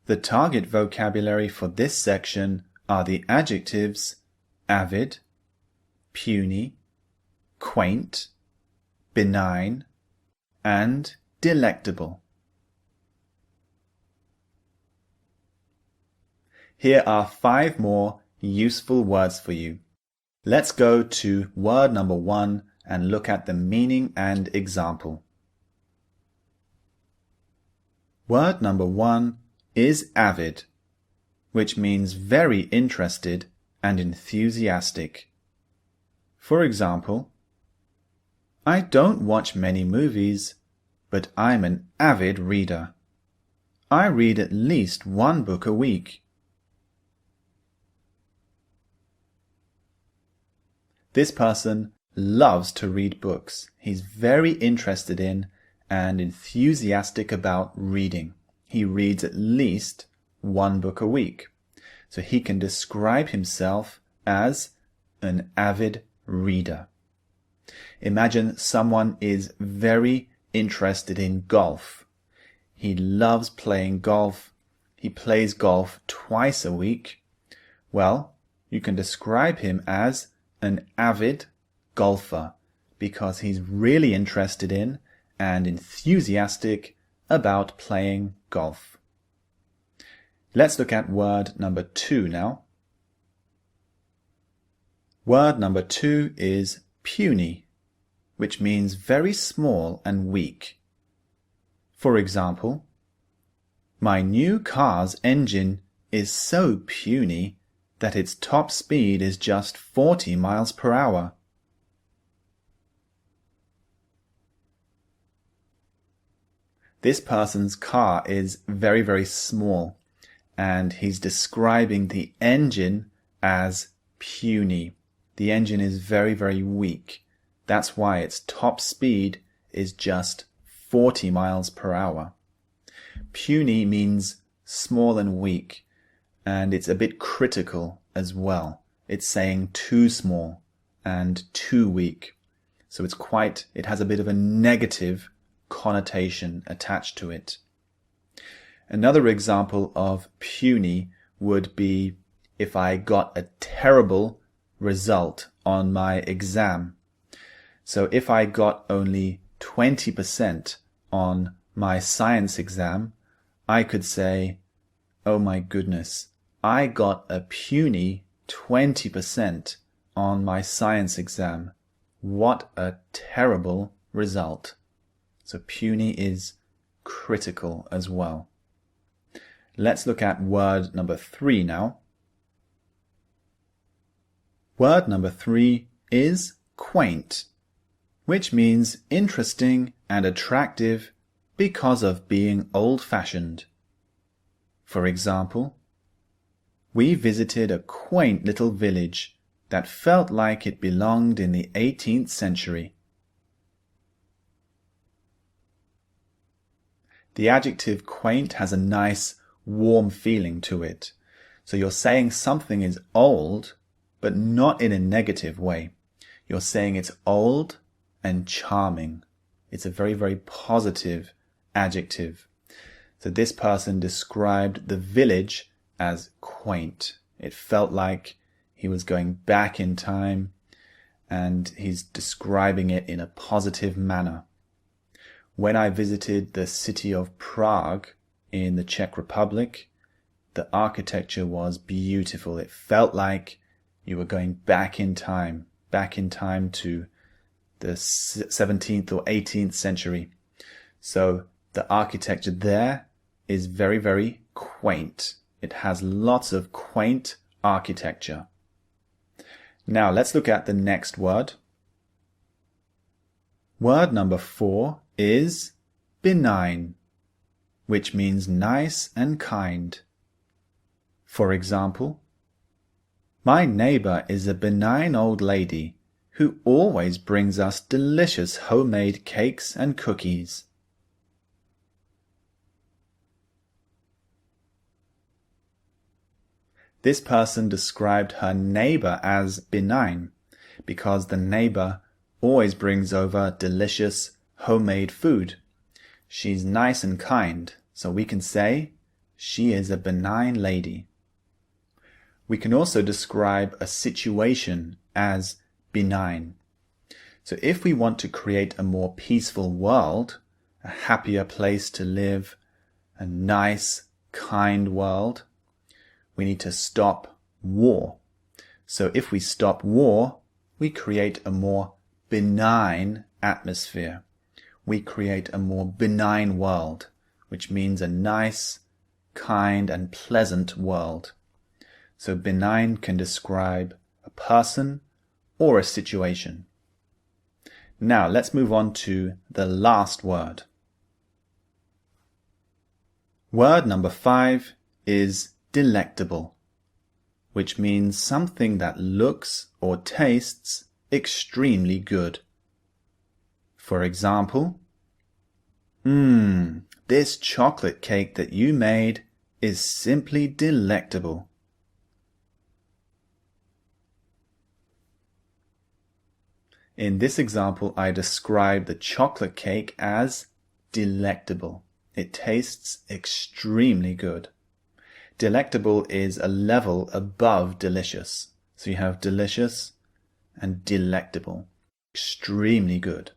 The target vocabulary for this section are the adjectives avid, puny, quaint, benign, and delectable. Here are 5 more useful words for you. Let's go to word number 1 and look at the meaning and example. Word number 1 is avid, which means very interested and enthusiastic. For example, I don't watch many movies, but I'm an avid reader. I read at least 1 book a week. This person loves to read books. He's very interested in and enthusiastic about reading. He reads at least 1 book a week. So he can describe himself as an avid reader. Imagine someone is very interested in golf. He loves playing golf. He plays golf twice a week. Well, you can describe him as an avid golfer because he's really interested in and enthusiastic about playing golf. Let's look at word number 2 now. Word number 2 is puny, which means very small and weak. For example, my new car's engine is so puny that its top speed is just 40 miles per hour. This person's car is very, very small, and he's describing the engine as puny. The engine is very, very weak. That's why its top speed is just 40 miles per hour. Puny means small and weak, and it's a bit critical as well. It's saying too small and too weak. So it has a bit of a negative connotation attached to it. Another example of puny would be if I got a terrible result on my exam. So if I got only 20% on my science exam, I could say, oh my goodness, I got a puny 20% on my science exam. What a terrible result. So puny is critical as well. Let's look at word number 3 now. Word number 3 is quaint, which means interesting and attractive because of being old-fashioned. For example, we visited a quaint little village that felt like it belonged in the 18th century. The adjective quaint has a nice, warm feeling to it. So you're saying something is old, but not in a negative way. You're saying it's old and charming. It's a very, very positive adjective. So this person described the village as quaint. It felt like he was going back in time, and he's describing it in a positive manner. When I visited the city of Prague in the Czech Republic, the architecture was beautiful. It felt like you were going back in time to the 17th or 18th century. So the architecture there is very, very quaint. It has lots of quaint architecture. Now let's look at the next word. Word number 4 is benign, which means nice and kind. For example, my neighbor is a benign old lady who always brings us delicious homemade cakes and cookies. This person described her neighbor as benign because the neighbor always brings over delicious homemade food. She's nice and kind, so we can say She is a benign lady. We can also describe a situation as benign. So if we want to create a more peaceful world, a happier place to live, a nice, kind world, we need to stop war. So if we stop war, we create a more benign atmosphere. We create a more benign world, which means a nice, kind, and pleasant world. So benign can describe a person or a situation. Now let's move on to the last word. Word number 5 is delectable, which means something that looks or tastes extremely good. For example, this chocolate cake that you made is simply delectable. In this example, I describe the chocolate cake as delectable. It tastes extremely good. Delectable is a level above delicious. So you have delicious and delectable. Extremely good.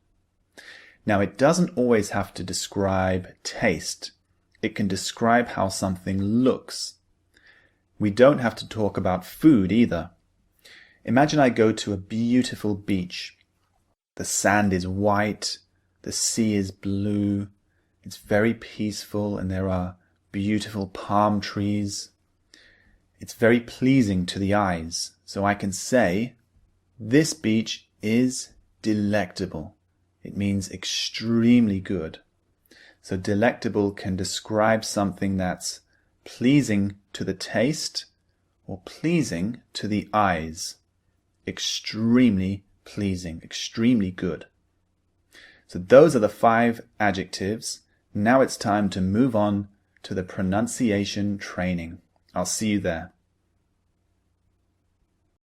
Now, it doesn't always have to describe taste. It can describe how something looks. We don't have to talk about food either. Imagine I go to a beautiful beach. The sand is white, the sea is blue, it's very peaceful, and there are beautiful palm trees. It's very pleasing to the eyes, so I can say, this beach is delectable. It means extremely good. So delectable can describe something that's pleasing to the taste or pleasing to the eyes. Extremely pleasing, extremely good. So those are the 5 adjectives. Now it's time to move on to the pronunciation training. I'll see you there.